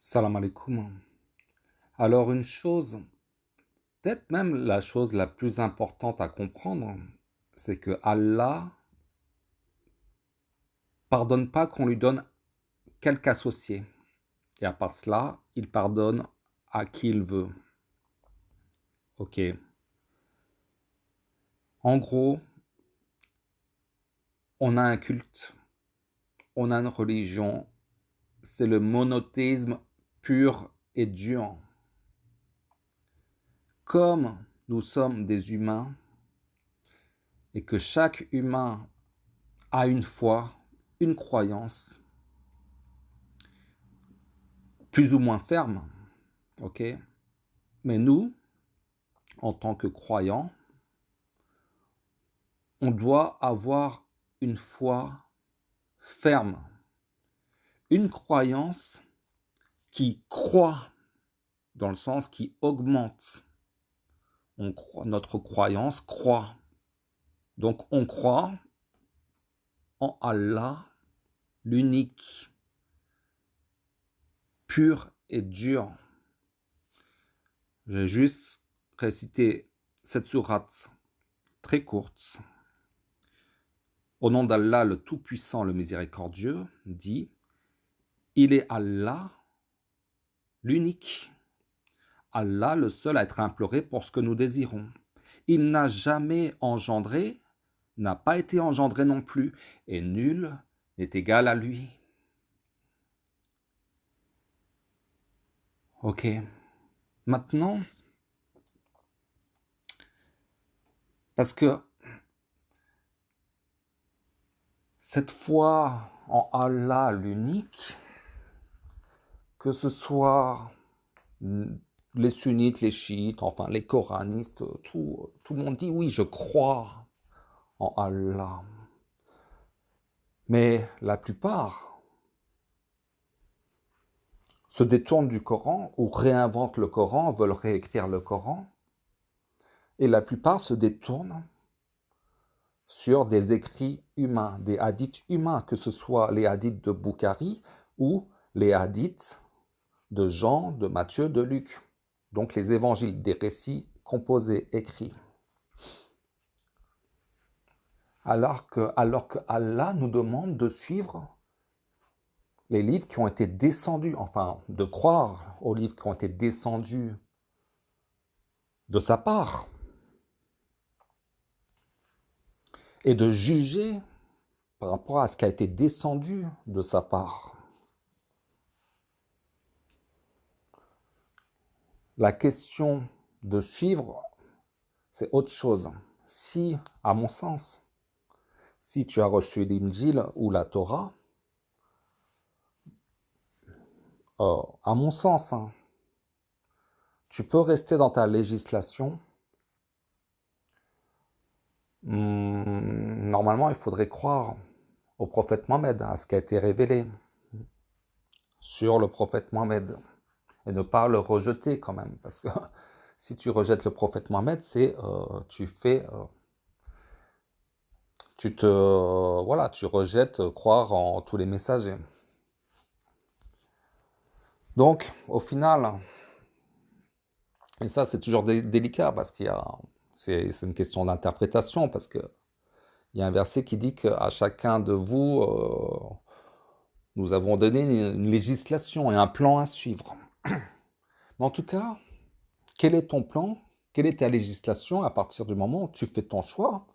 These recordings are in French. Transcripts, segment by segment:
Salam alaikum. Alors une chose, peut-être même la chose la plus importante à comprendre, c'est que Allah pardonne pas qu'on lui donne quelque associé. Et à part cela, il pardonne à qui il veut. Ok. En gros, on a un culte, on a une religion, c'est le monothéisme pur et dur. Comme nous sommes des humains et que chaque humain a une foi, une croyance, plus ou moins ferme, ok? Mais nous, en tant que croyants, on doit avoir une foi ferme, une croyance qui croît, dans le sens qui augmente. Notre croyance croît. Donc on croit en Allah, l'unique, pur et dur. J'ai juste récité cette sourate très courte. Au nom d'Allah, le Tout-Puissant, le Miséricordieux, dit « Il est Allah, l'unique, Allah le seul à être imploré pour ce que nous désirons. Il n'a jamais engendré, n'a pas été engendré non plus, et nul n'est égal à lui. » Ok. Maintenant, parce que cette foi en Allah l'unique, que ce soit les sunnites, les chiites, enfin les coranistes, tout le monde dit oui, je crois en Allah. Mais la plupart se détournent du Coran ou réinventent le Coran, veulent réécrire le Coran. Et la plupart se détournent sur des écrits humains, des hadiths humains, que ce soit les hadiths de Bukhari ou les hadiths de Jean, de Matthieu, de Luc. Donc les évangiles, des récits composés, écrits. Alors que Allah nous demande de suivre les livres qui ont été descendus, enfin de croire aux livres qui ont été descendus de sa part, et de juger par rapport à ce qui a été descendu de sa part. La question de suivre, c'est autre chose. Si, à mon sens, si tu as reçu l'Injil ou la Torah, à mon sens, hein, tu peux rester dans ta législation. Normalement, il faudrait croire au prophète Mohammed, à ce qui a été révélé sur le prophète Mohammed, et ne pas le rejeter quand même, parce que si tu rejettes le prophète Mohammed, c'est tu rejettes croire en tous les messagers. Donc, au final, et ça c'est toujours délicat parce c'est une question d'interprétation, parce que il y a un verset qui dit qu'à chacun de vous, nous avons donné une législation et un plan à suivre. Mais en tout cas, quel est ton plan? Quelle est ta législation à partir du moment où tu fais ton choix?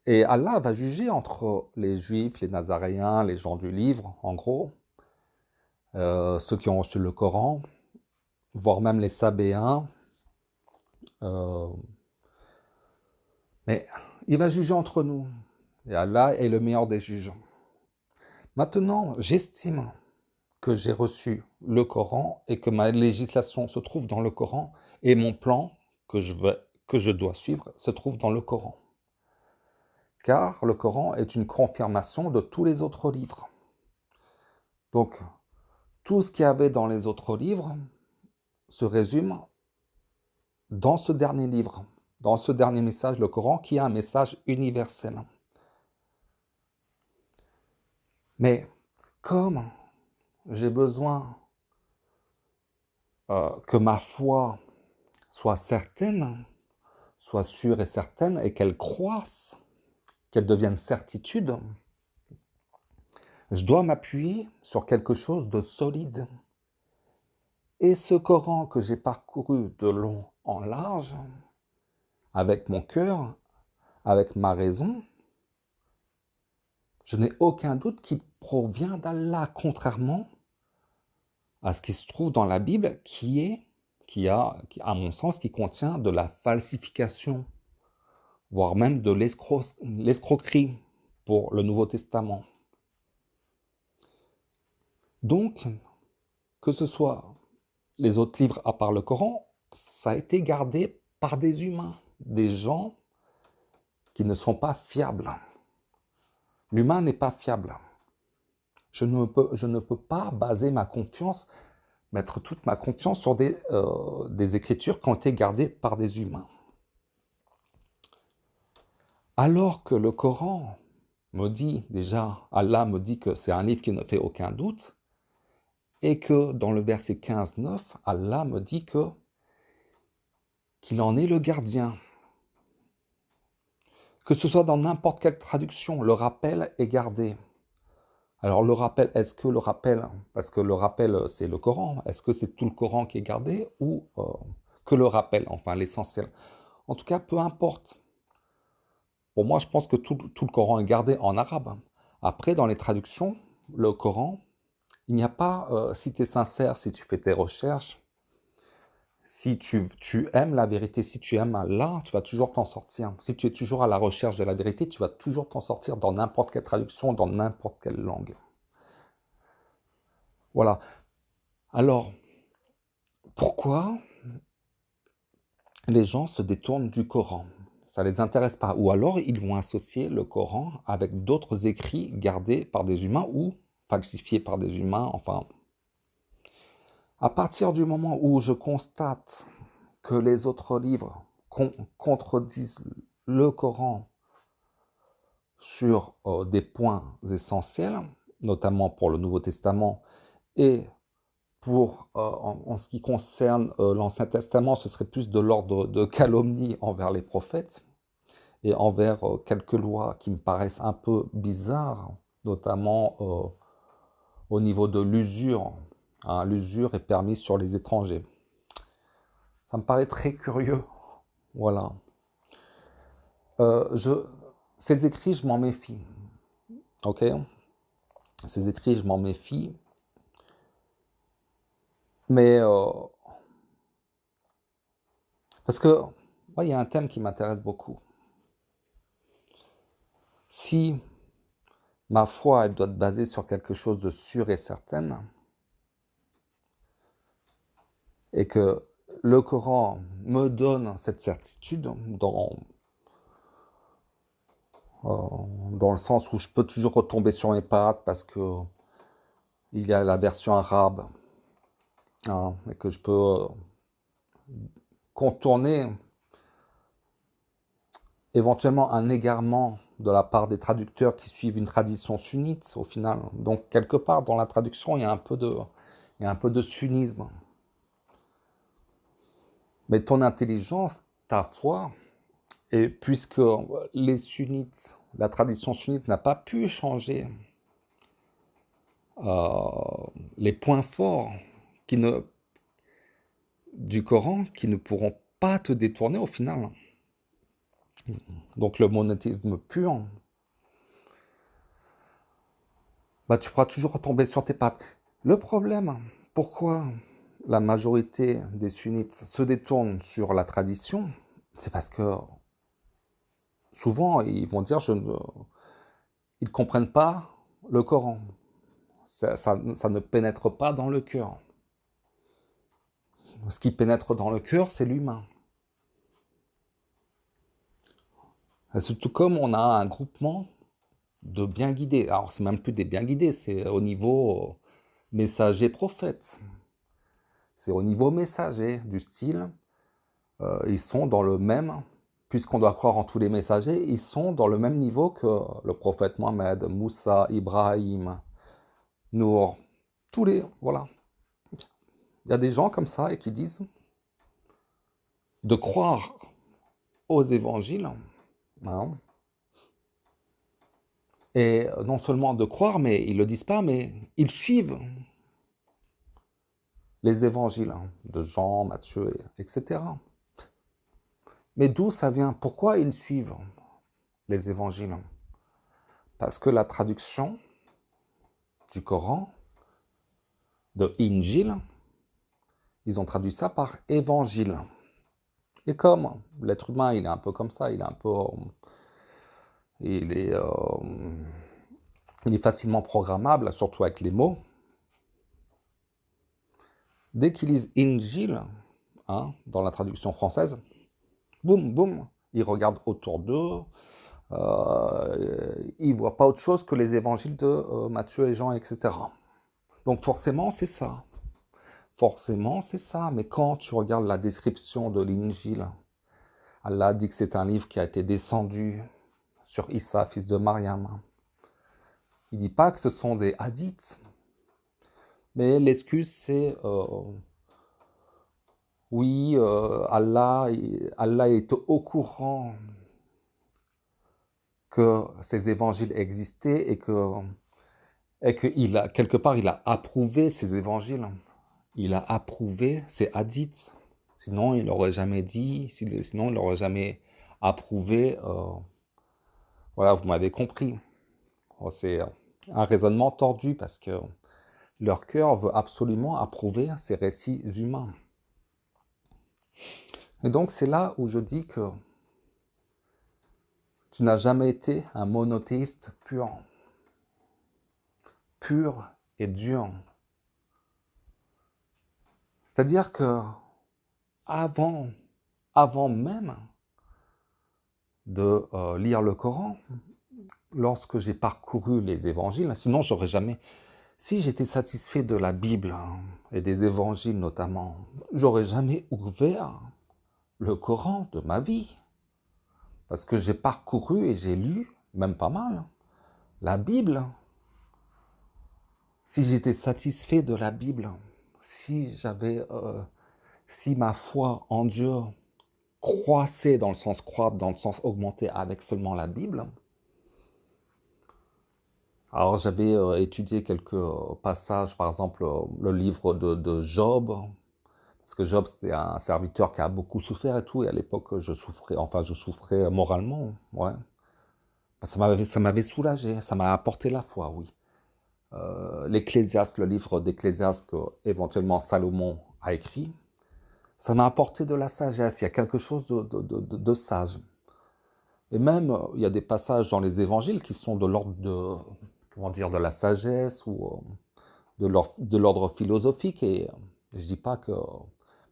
Et Allah va juger entre les Juifs, les Nazaréens, les gens du livre, en gros, ceux qui ont reçu le Coran, voire même les Sabéens. Mais il va juger entre nous. Et Allah est le meilleur des juges. Maintenant, j'estime que j'ai reçu le Coran et que ma législation se trouve dans le Coran et mon plan que je dois suivre se trouve dans le Coran. Car le Coran est une confirmation de tous les autres livres. Donc, tout ce qu'il y avait dans les autres livres se résume dans ce dernier livre, dans ce dernier message, le Coran, qui est un message universel. Mais comme j'ai besoin que ma foi soit certaine, soit sûre et certaine, et qu'elle croisse, qu'elle devienne certitude, je dois m'appuyer sur quelque chose de solide. Et ce Coran que j'ai parcouru de long en large, avec mon cœur, avec ma raison, je n'ai aucun doute qu'il provient d'Allah, contrairement à ce qui se trouve dans la Bible, à mon sens, qui contient de la falsification, voire même de l'escroquerie pour le Nouveau Testament. Donc, que ce soit les autres livres à part le Coran, ça a été gardé par des humains, des gens qui ne sont pas fiables. L'humain n'est pas fiable. Je ne peux pas baser ma confiance, mettre toute ma confiance sur des écritures qui ont été gardées par des humains. Alors que le Coran me dit déjà, Allah me dit que c'est un livre qui ne fait aucun doute, et que dans le verset 15-9, Allah me dit qu'il en est le gardien. Que ce soit dans n'importe quelle traduction, le rappel est gardé. Alors le rappel, est-ce que le rappel, parce que le rappel c'est le Coran, est-ce que c'est tout le Coran qui est gardé ou que le rappel, enfin l'essentiel? En tout cas, peu importe. Pour moi, je pense que tout le Coran est gardé en arabe. Après, dans les traductions, le Coran, il n'y a pas, si tu es sincère, si tu fais tes recherches, si tu aimes la vérité, si tu aimes Allah, tu vas toujours t'en sortir. Si tu es toujours à la recherche de la vérité, tu vas toujours t'en sortir dans n'importe quelle traduction, dans n'importe quelle langue. Voilà. Alors, pourquoi les gens se détournent du Coran? Ça ne les intéresse pas. Ou alors, ils vont associer le Coran avec d'autres écrits gardés par des humains ou falsifiés par des humains. Enfin, à partir du moment où je constate que les autres livres contredisent le Coran sur des points essentiels, notamment pour le Nouveau Testament, et en ce qui concerne l'Ancien Testament, ce serait plus de l'ordre de calomnie envers les prophètes et envers quelques lois qui me paraissent un peu bizarres, notamment au niveau de l'usure. Hein, l'usure est permise sur les étrangers. Ça me paraît très curieux. Voilà. Ces écrits, je m'en méfie. Ok? Ces écrits, je m'en méfie. Mais parce que moi, il y a un thème qui m'intéresse beaucoup. Si ma foi, elle doit être basée sur quelque chose de sûr et certain, et que le Coran me donne cette certitude dans le sens où je peux toujours retomber sur mes pattes parce que il y a la version arabe, hein, et que je peux contourner éventuellement un égarement de la part des traducteurs qui suivent une tradition sunnite au final. Donc quelque part dans la traduction, il y a un peu de sunnisme. Mais ton intelligence, ta foi, et puisque les sunnites, la tradition sunnite n'a pas pu changer les points forts du Coran qui ne pourront pas te détourner au final. Donc le monothéisme pur, bah, tu pourras toujours retomber sur tes pattes. Le problème, pourquoi la majorité des sunnites se détournent sur la tradition, c'est parce que souvent ils vont dire ils ne comprennent pas le Coran. Ça ne pénètre pas dans le cœur. Ce qui pénètre dans le cœur, c'est l'humain. Surtout comme on a un groupement de bien guidés. Alors, c'est même plus des bien guidés, c'est au niveau messager prophète. C'est au niveau messager, du style, ils sont dans le même, puisqu'on doit croire en tous les messagers, ils sont dans le même niveau que le prophète Mohammed, Moussa, Ibrahim, Nour, Voilà. Il y a des gens comme ça et qui disent de croire aux évangiles, hein, et non seulement de croire, mais ils ne le disent pas, mais ils suivent les évangiles de Jean, Matthieu, etc. Mais d'où ça vient? Pourquoi ils suivent les évangiles? Parce que la traduction du Coran, de Injil, ils ont traduit ça par évangile. Et comme l'être humain, il est un peu comme ça, il est facilement programmable, surtout avec les mots. Dès qu'ils lisent Injil, hein, dans la traduction française, boum, boum, ils regardent autour d'eux, ils ne voient pas autre chose que les évangiles de Matthieu et Jean, etc. Donc forcément, c'est ça. Forcément, c'est ça. Mais quand tu regardes la description de l'Injil, Allah dit que c'est un livre qui a été descendu sur Issa, fils de Mariam. Il ne dit pas que ce sont des hadiths. Mais l'excuse, c'est oui, Allah est au courant que ces évangiles existaient et que quelque part, il a approuvé ces évangiles. Il a approuvé ces hadiths. Sinon, il n'aurait jamais dit, sinon, il n'aurait jamais approuvé. Voilà, vous m'avez compris. C'est un raisonnement tordu parce que leur cœur veut absolument approuver ces récits humains. Et donc, c'est là où je dis que tu n'as jamais été un monothéiste pur. Pur et dur. C'est-à-dire que avant même de lire le Coran, lorsque j'ai parcouru les évangiles, sinon j'aurais jamais... Si j'étais satisfait de la Bible et des évangiles notamment, j'aurais jamais ouvert le Coran de ma vie. Parce que j'ai parcouru et j'ai lu, même pas mal, la Bible. Si j'étais satisfait de la Bible, si ma foi en Dieu croissait dans le sens croître, dans le sens augmenter avec seulement la Bible. Alors j'avais étudié quelques passages, par exemple le livre de Job, parce que Job c'était un serviteur qui a beaucoup souffert et tout, et à l'époque je souffrais moralement, ouais. Ça m'avait soulagé, ça m'a apporté la foi, oui. L'Ecclésiaste, le livre d'Ecclésiaste que éventuellement Salomon a écrit, ça m'a apporté de la sagesse, il y a quelque chose de sage. Et même, il y a des passages dans les évangiles qui sont de l'ordre de, comment dire, de la sagesse ou de l'ordre philosophique. Et je dis pas que...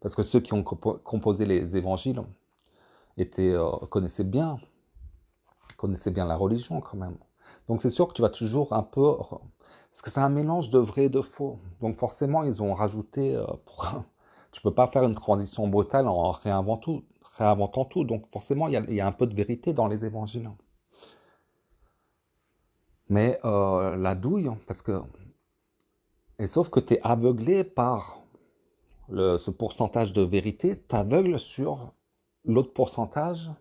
Parce que ceux qui ont composé les évangiles connaissaient bien la religion quand même. Donc c'est sûr que tu vas toujours un peu... Parce que c'est un mélange de vrai et de faux. Donc forcément, ils ont rajouté... Tu peux pas faire une transition brutale en réinventant tout. Donc forcément, il y a un peu de vérité dans les évangiles. Mais la douille, parce que... Et sauf que tu es aveuglé par ce pourcentage de vérité, t'aveugle sur l'autre pourcentage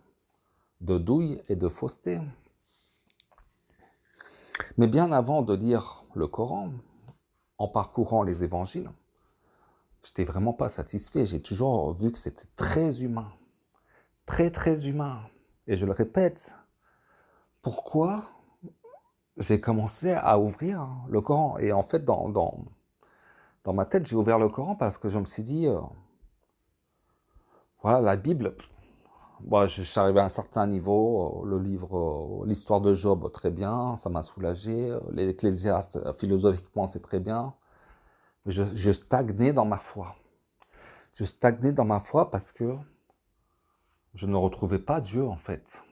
de douille et de fausseté. Mais bien avant de lire le Coran, en parcourant les évangiles, j'étais vraiment pas satisfait. J'ai toujours vu que c'était très humain. Très, très humain. Et je le répète, pourquoi j'ai commencé à ouvrir le Coran? Et en fait, dans ma tête, j'ai ouvert le Coran parce que je me suis dit, voilà, la Bible, bon, je suis arrivé à un certain niveau, le livre, l'histoire de Job, très bien, ça m'a soulagé, l'Ecclésiaste, philosophiquement, c'est très bien, mais je stagnais dans ma foi. Je stagnais dans ma foi parce que je ne retrouvais pas Dieu, en fait,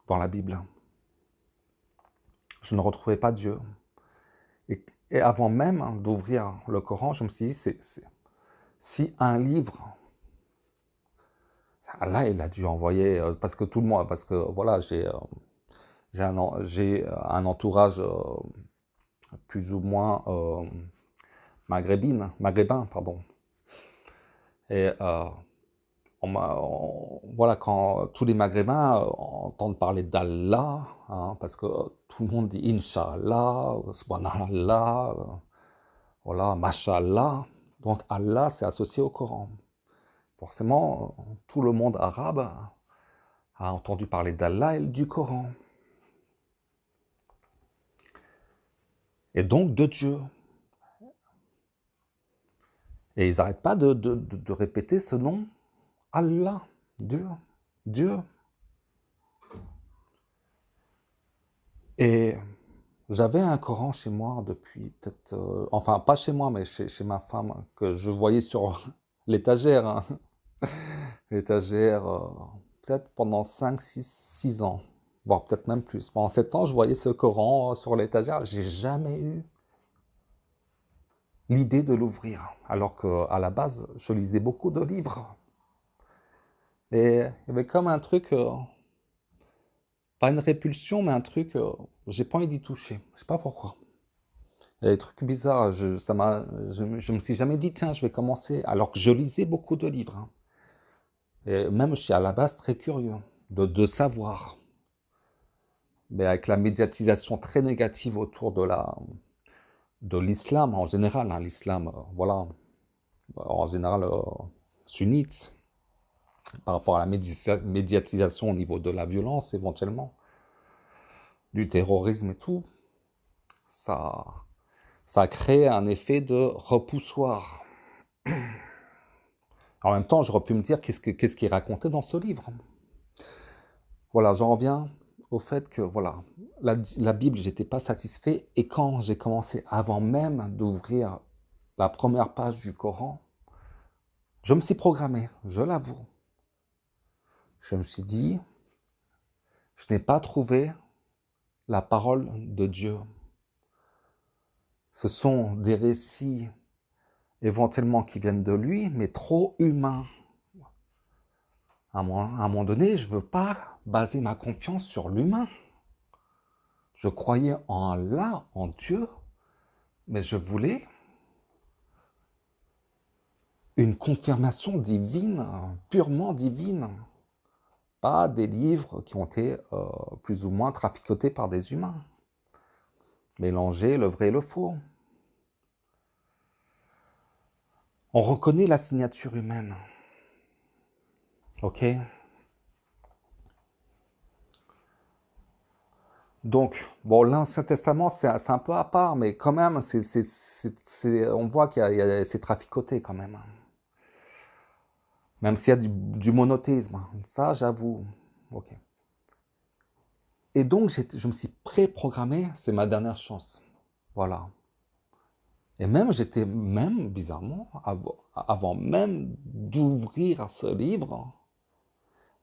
dans la Bible. Je ne retrouvais pas Dieu. Et avant même d'ouvrir le Coran, je me suis dit, si un livre, là, il a dû envoyer, parce que tout le monde, parce que voilà, j'ai un entourage plus ou moins maghrébin, pardon. Et voilà, quand tous les Maghrébins entendent parler d'Allah, hein, parce que tout le monde dit Inch'Allah, Subhanallah, voilà, Mashallah. Donc Allah, c'est associé au Coran. Forcément, tout le monde arabe a entendu parler d'Allah et du Coran. Et donc de Dieu. Et ils n'arrêtent pas de répéter ce nom, Allah, Dieu, Dieu. Et j'avais un Coran chez moi depuis peut-être... enfin, pas chez moi, mais chez ma femme, que je voyais sur l'étagère. Hein. L'étagère, peut-être pendant 5, 6 ans, voire peut-être même plus. Pendant 7 ans, je voyais ce Coran sur l'étagère. J'ai jamais eu l'idée de l'ouvrir, alors qu'à la base, je lisais beaucoup de livres. Et il y avait comme un truc, pas une répulsion, mais un truc, j'ai pas envie d'y toucher. Je sais pas pourquoi. Il y a des trucs bizarres. Je me suis jamais dit, tiens, je vais commencer, alors que je lisais beaucoup de livres. Hein. Et même, je suis à la base très curieux de savoir. Mais avec la médiatisation très négative autour de l'islam en général, hein, l'islam, voilà, en général sunnite, par rapport à la médiatisation au niveau de la violence éventuellement, du terrorisme et tout, ça, ça a créé un effet de repoussoir. En même temps, j'aurais pu me dire qu'est-ce qui est raconté dans ce livre. Voilà, j'en reviens au fait que voilà, la Bible, j'étais pas satisfait, et quand j'ai commencé, avant même d'ouvrir la première page du Coran, je me suis programmé, je l'avoue. Je me suis dit, je n'ai pas trouvé la parole de Dieu. Ce sont des récits éventuellement qui viennent de lui, mais trop humains. À un moment donné, je ne veux pas baser ma confiance sur l'humain. Je croyais en Allah, en Dieu, mais je voulais une confirmation divine, purement divine. Pas des livres qui ont été plus ou moins traficotés par des humains. Mélanger le vrai et le faux. On reconnaît la signature humaine. Ok? Donc, bon, l'Ancien Testament, c'est un peu à part, mais quand même, on voit c'est traficoté quand même. Même s'il y a du monothéisme. Ça, j'avoue. Ok. Et donc, je me suis pré-programmé, c'est ma dernière chance. Voilà. Et même, j'étais même, bizarrement, avant même d'ouvrir ce livre,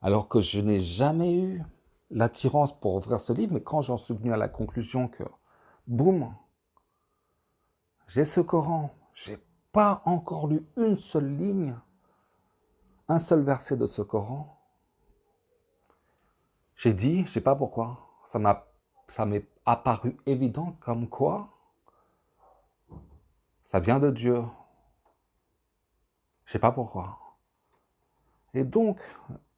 alors que je n'ai jamais eu l'attirance pour ouvrir ce livre, mais quand j'en suis venu à la conclusion que, boum, j'ai ce Coran, j'ai pas encore lu une seule ligne, un seul verset de ce Coran, j'ai dit, je sais pas pourquoi, ça m'est apparu évident comme quoi ça vient de Dieu. Je sais pas pourquoi. Et donc,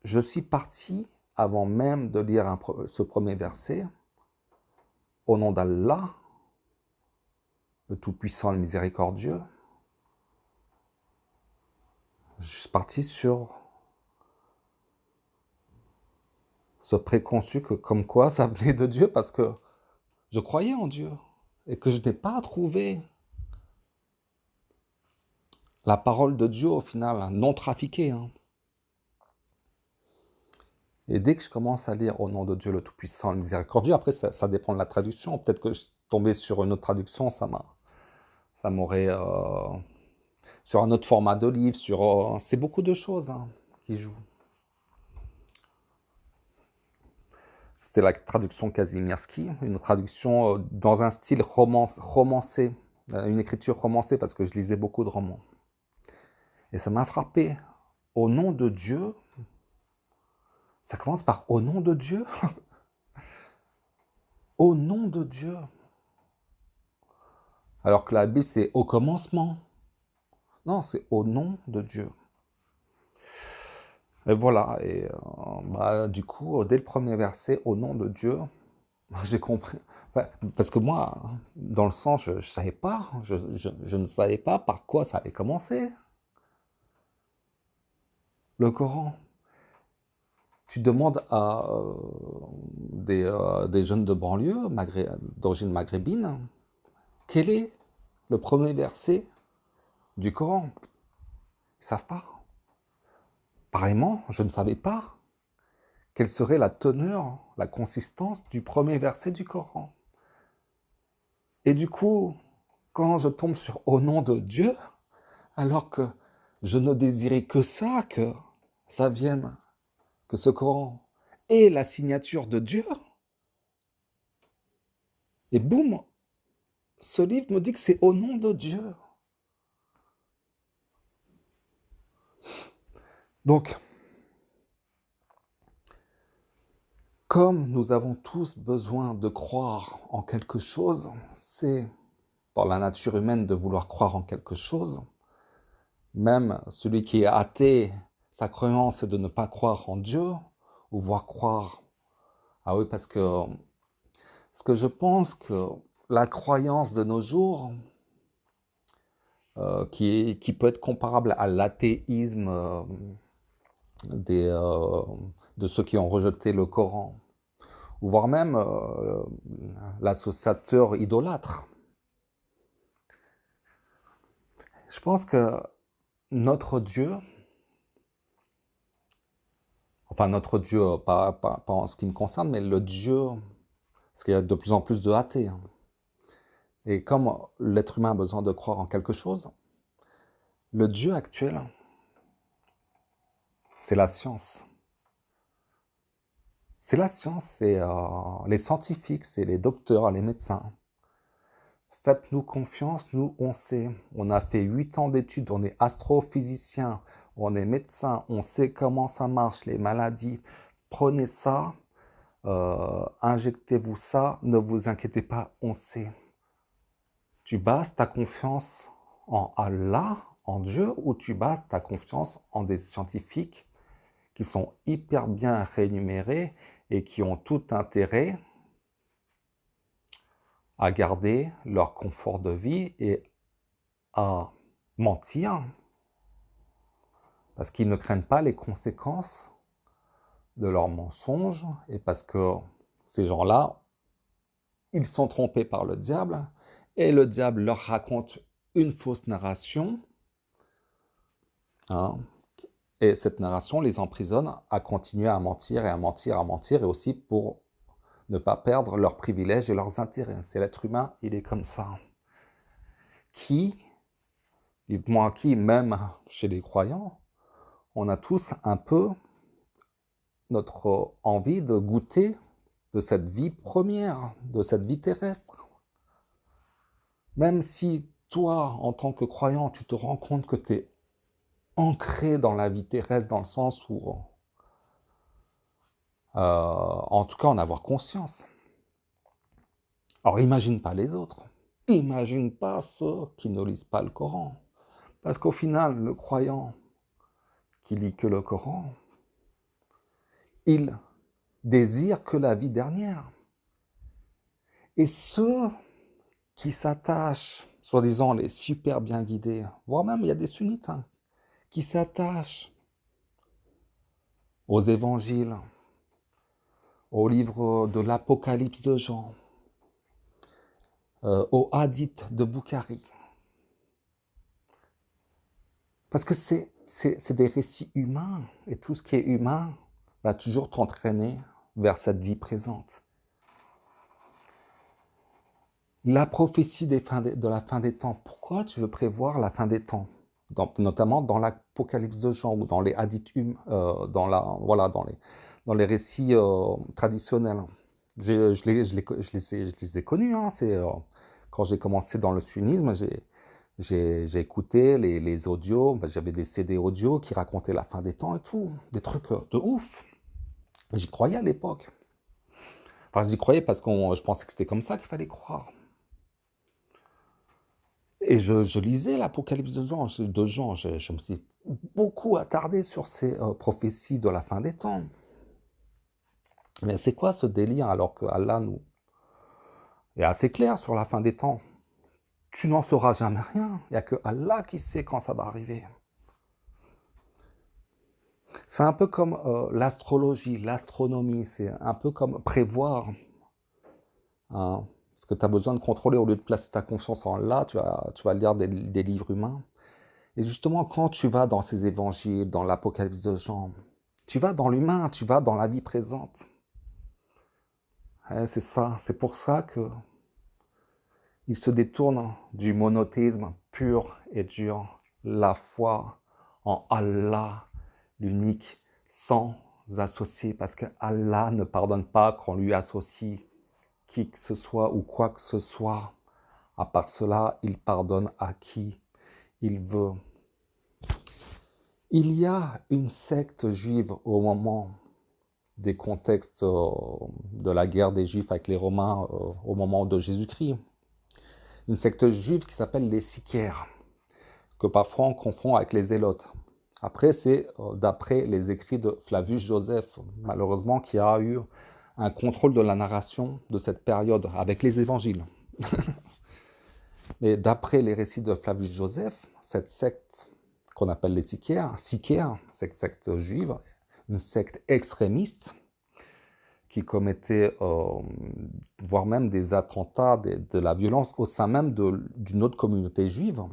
je suis parti, avant même de lire ce premier verset, au nom d'Allah, le Tout-Puissant, le Miséricordieux, je suis parti sur ce préconçu que comme quoi ça venait de Dieu, parce que je croyais en Dieu et que je n'ai pas trouvé la parole de Dieu au final, hein, non trafiquée. Hein. Et dès que je commence à lire au nom de Dieu le Tout-Puissant, le Miséricordieux, après ça dépend de la traduction, peut-être que je suis tombé sur une autre traduction, ça m'aurait... sur un autre format de livre, c'est beaucoup de choses hein, qui jouent. C'est la traduction Kazimierski, une traduction dans un style romancé, une écriture romancée, parce que je lisais beaucoup de romans. Et ça m'a frappé. Au nom de Dieu, ça commence par au nom de Dieu. Au nom de Dieu. Alors que la Bible, c'est au commencement. Non, c'est au nom de Dieu. Et voilà, et du coup, dès le premier verset, au nom de Dieu, j'ai compris. Enfin, parce que moi, dans le sens, je ne savais pas, je ne savais pas par quoi ça avait commencé, le Coran. Tu demandes à des jeunes de banlieue, d'origine maghrébine, quel est le premier verset du Coran? Ils ne savent pas. Pareillement, je ne savais pas quelle serait la teneur, la consistance du premier verset du Coran. Et du coup, quand je tombe sur au nom de Dieu, alors que je ne désirais que ça vienne, que ce Coran ait la signature de Dieu, et boum, ce livre me dit que c'est au nom de Dieu. Donc, comme nous avons tous besoin de croire en quelque chose, c'est dans la nature humaine de vouloir croire en quelque chose. Même celui qui est athée, sa croyance est de ne pas croire en Dieu, ou voire croire. Ah oui, parce que je pense que la croyance de nos jours, qui peut être comparable à l'athéisme des, de ceux qui ont rejeté le Coran, ou voire même l'associateur idolâtre. Je pense que notre Dieu, enfin notre Dieu, pas en ce qui me concerne, mais le Dieu, parce qu'il y a de plus en plus de athées, hein. Et comme l'être humain a besoin de croire en quelque chose, le Dieu actuel, c'est la science. C'est la science, c'est les scientifiques, c'est les docteurs, les médecins. Faites-nous confiance, nous on sait. On a fait 8 ans d'études, on est astrophysicien, on est médecin, on sait comment ça marche, les maladies. Prenez ça, injectez-vous ça, ne vous inquiétez pas, on sait. Tu bases ta confiance en Allah, en Dieu, ou tu bases ta confiance en des scientifiques qui sont hyper bien rémunérés et qui ont tout intérêt à garder leur confort de vie et à mentir parce qu'ils ne craignent pas les conséquences de leurs mensonges et parce que ces gens-là, ils sont trompés par le diable et le diable leur raconte une fausse narration, hein, et cette narration les emprisonne à continuer à mentir et à mentir, à mentir, et aussi pour ne pas perdre leurs privilèges et leurs intérêts. C'est l'être humain, il est comme ça. Qui, dites-moi qui, même chez les croyants, on a tous un peu notre envie de goûter de cette vie première, de cette vie terrestre. Même si toi, en tant que croyant, tu te rends compte que tu es ancré dans la vie terrestre, dans le sens où, en tout cas, en avoir conscience. Alors imagine pas les autres. Imagine pas ceux qui ne lisent pas le Coran. Parce qu'au final, le croyant qui lit que le Coran, il désire que la vie dernière. Et ceux qui s'attachent, soi-disant les super bien guidés, voire même il y a des sunnites, hein, qui s'attachent aux évangiles, au livre de l'Apocalypse de Jean, aux hadiths de Boukhari. Parce que c'est des récits humains, et tout ce qui est humain va toujours t'entraîner vers cette vie présente. La prophétie de la fin des temps, pourquoi tu veux prévoir la fin des temps? Notamment dans l'Apocalypse de Jean ou dans les hadiths, dans les récits traditionnels. Je les ai connus, hein, quand j'ai commencé dans le sunnisme, j'ai écouté les audios, j'avais des CD audio qui racontaient la fin des temps et tout, des trucs de ouf. J'y croyais à l'époque. Enfin, j'y croyais parce que je pensais que c'était comme ça qu'il fallait croire. Et je lisais l'Apocalypse de Jean, je me suis beaucoup attardé sur ces prophéties de la fin des temps. Mais c'est quoi ce délire alors que Allah nous est assez clair sur la fin des temps? Tu n'en sauras jamais rien, il n'y a que Allah qui sait quand ça va arriver. C'est un peu comme l'astrologie, l'astronomie, c'est un peu comme prévoir, hein, parce que tu as besoin de contrôler, au lieu de placer ta confiance en Allah, tu vas lire des livres humains. Et justement, quand tu vas dans ces évangiles, dans l'Apocalypse de Jean, tu vas dans l'humain, tu vas dans la vie présente. Ouais, c'est ça, c'est pour ça que il se détourne du monothéisme pur et dur, la foi en Allah, l'unique, sans associer, parce que Allah ne pardonne pas qu'on lui associe qui que ce soit ou quoi que ce soit. À part cela, il pardonne à qui il veut. Il y a une secte juive au moment des contextes de la guerre des Juifs avec les Romains au moment de Jésus-Christ. Une secte juive qui s'appelle les Sicaires, que parfois on confond avec les Zélotes. Après, c'est d'après les écrits de Flavius Joseph, malheureusement, qui a eu un contrôle de la narration de cette période avec les évangiles. Mais d'après les récits de Flavius Joseph, cette secte qu'on appelle les Sicaires, cette secte juive, une secte extrémiste, qui commettaient, voire même des attentats, de la violence au sein même d'une autre communauté juive,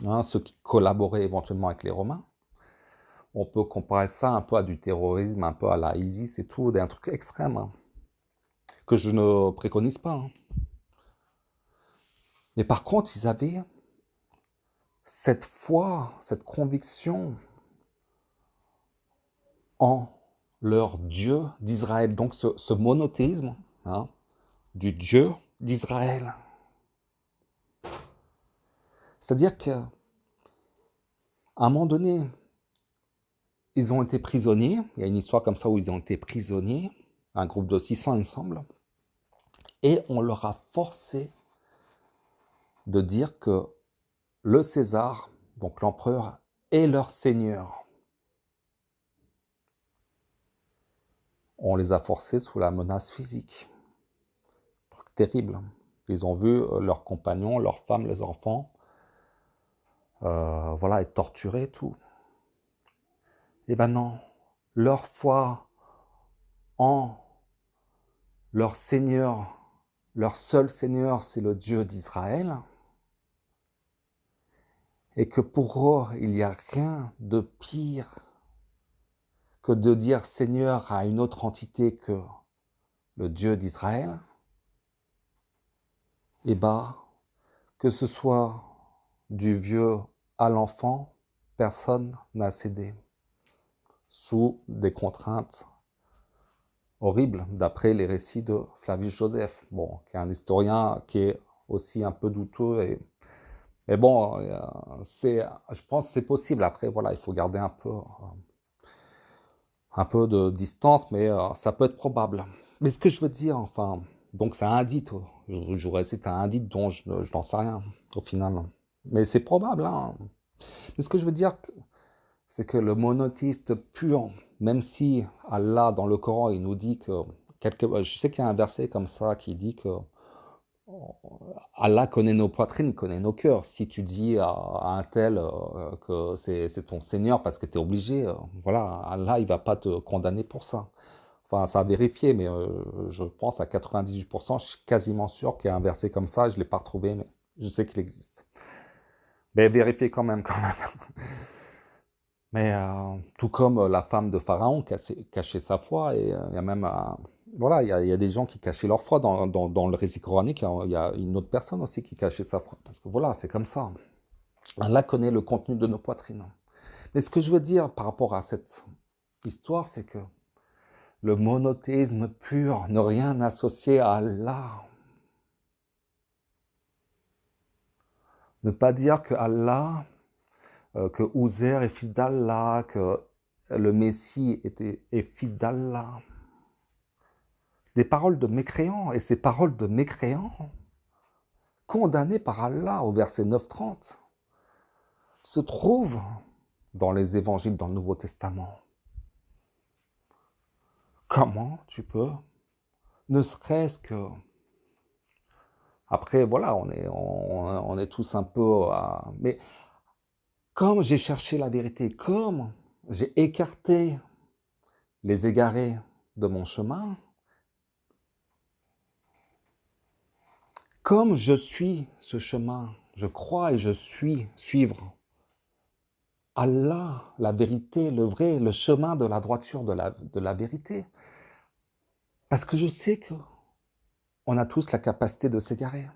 hein, ceux qui collaboraient éventuellement avec les Romains. On peut comparer ça un peu à du terrorisme, un peu à la ISIS et tout, un truc extrême, hein, que je ne préconise pas. Hein. Mais par contre, ils avaient cette foi, cette conviction en leur Dieu d'Israël. Donc ce monothéisme, hein, du Dieu d'Israël. C'est-à-dire qu'à un moment donné, ils ont été prisonniers. Il y a une histoire comme ça où ils ont été prisonniers, un groupe de 600 il me semble, et on leur a forcé de dire que le César, donc l'empereur, est leur seigneur. On les a forcés sous la menace physique. Truc terrible. Ils ont vu leurs compagnons, leurs femmes, les enfants, voilà, être torturés et tout. Eh ben non, leur foi en leur Seigneur, leur seul Seigneur, c'est le Dieu d'Israël, et que pour eux, il n'y a rien de pire que de dire Seigneur à une autre entité que le Dieu d'Israël, et bah, que ce soit du vieux à l'enfant, personne n'a cédé, sous des contraintes horribles, d'après les récits de Flavius Joseph, bon, qui est un historien qui est aussi un peu douteux, mais bon, je pense que c'est possible. Après, voilà, il faut garder un peu de distance, mais ça peut être probable. Mais ce que je veux dire, enfin, donc c'est un indice, j'aurais dit c'est un indice dont je n'en sais rien, au final. Mais c'est probable, hein. Mais ce que je veux dire, c'est que le monothéiste pur, même si Allah, dans le Coran, il nous dit que, je sais qu'il y a un verset comme ça qui dit que Allah connaît nos poitrines, il connaît nos cœurs. Si tu dis à un tel que c'est ton Seigneur parce que tu es obligé, voilà, Allah, il va pas te condamner pour ça. Enfin, ça a vérifié, mais je pense à 98%, je suis quasiment sûr qu'il y a un verset comme ça, je ne l'ai pas retrouvé, mais je sais qu'il existe. Mais vérifiez quand même, quand même. Mais tout comme la femme de Pharaon cachait sa foi, et il y a même, voilà, il y a des gens qui cachaient leur foi dans le récit coranique, il y a une autre personne aussi qui cachait sa foi, parce que voilà, c'est comme ça. Allah connaît le contenu de nos poitrines. Mais ce que je veux dire par rapport à cette histoire, c'est que le monothéisme pur, ne rien associer à Allah, ne pas dire que Allah, que Uzair est fils d'Allah, que le Messie est fils d'Allah. C'est des paroles de mécréants, et ces paroles de mécréants, condamné par Allah au verset 9-30, se trouve dans les évangiles, dans le Nouveau Testament. Comment tu peux, ne serait-ce que... Après, voilà, on est tous un peu... mais comme j'ai cherché la vérité, comme j'ai écarté les égarés de mon chemin, comme je suis ce chemin, je crois et je suis suivre Allah, la vérité, le vrai, le chemin de la droiture, de la vérité. Parce que je sais que on a tous la capacité de s'égarer.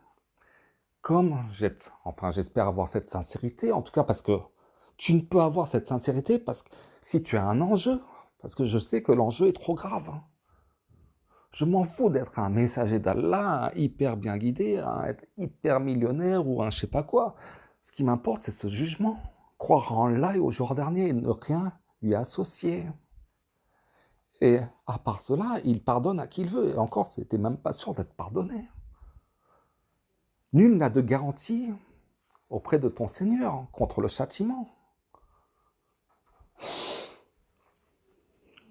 Comme j'espère avoir cette sincérité, en tout cas parce que tu ne peux avoir cette sincérité parce que si tu as un enjeu, parce que je sais que l'enjeu est trop grave. Je m'en fous d'être un messager d'Allah, hyper bien guidé, être hyper millionnaire ou un je sais pas quoi. Ce qui m'importe, c'est ce jugement. Croire en Allah et au jour dernier et ne rien lui associer. Et à part cela, il pardonne à qui il veut. Et encore, c'était même pas sûr d'être pardonné. Nul n'a de garantie auprès de ton Seigneur contre le châtiment.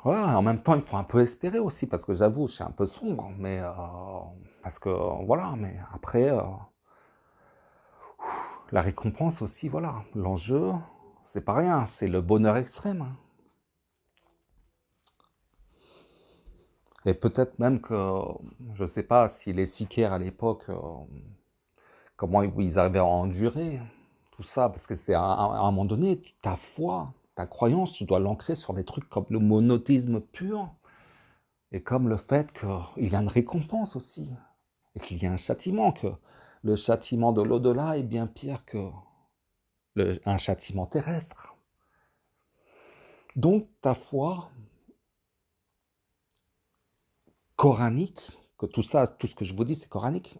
Voilà, en même temps, il faut un peu espérer aussi, parce que j'avoue, je suis un peu sombre, mais parce que voilà, mais après, la récompense aussi, voilà, l'enjeu, c'est pas rien, c'est le bonheur extrême. Et peut-être même que, je sais pas si les sicaires à l'époque, comment ils arrivaient à endurer tout ça, parce que c'est à un moment donné, ta foi, ta croyance, tu dois l'ancrer sur des trucs comme le monothéisme pur, et comme le fait qu'il y a une récompense aussi, et qu'il y a un châtiment, que le châtiment de l'au-delà est bien pire que un châtiment terrestre. Donc ta foi coranique, que tout ça, tout ce que je vous dis, c'est coranique,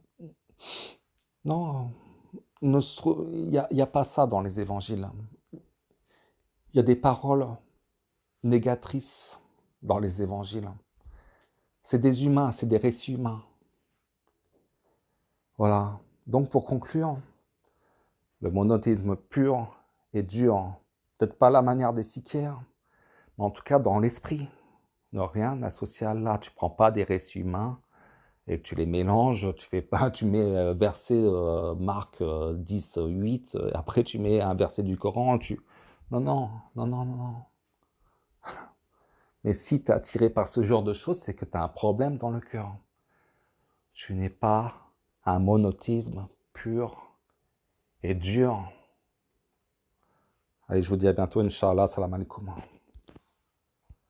non, il n'y a pas ça dans les évangiles. Il y a des paroles négatrices dans les évangiles. C'est des humains, c'est des récits humains. Voilà. Donc pour conclure, le monothéisme pur et dur, peut-être pas la manière des sicaires, mais en tout cas dans l'esprit. Ne rien associer à Allah. Tu prends pas des récits humains et tu les mélanges, tu fais pas, tu mets verset Marc 10, 8, et après tu mets un verset du Coran, Non, non, non, non, non, non. Mais si tu es attiré par ce genre de choses, c'est que tu as un problème dans le cœur. Tu n'es pas un monothéisme pur et dur. Allez, je vous dis à bientôt, Inch'Allah, salam alaikum.